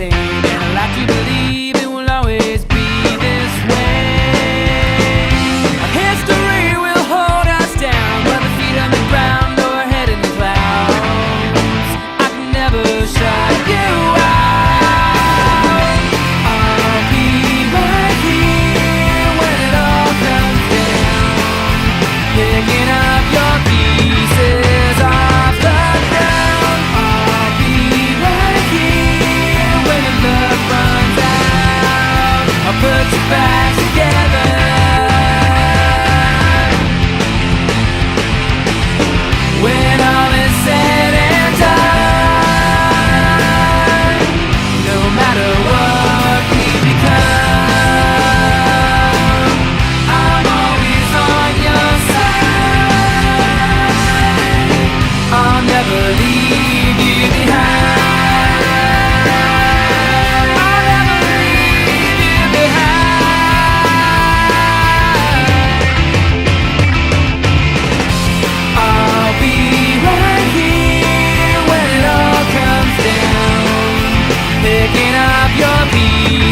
same, and I like to believe it will always be this way. Our history will hold us down, whether feet on the ground or head in the clouds. I can never shut you out. I'll be right here when it all comes down, picking up your pieces off the ground. I'll be right here when the love runs out. I'll put you back together. When all is said and done, no matter what we become, I'm always on your side. I'll never leave you behind. I'll never leave you behind. I'll be right here when it all comes down, picking up your pieces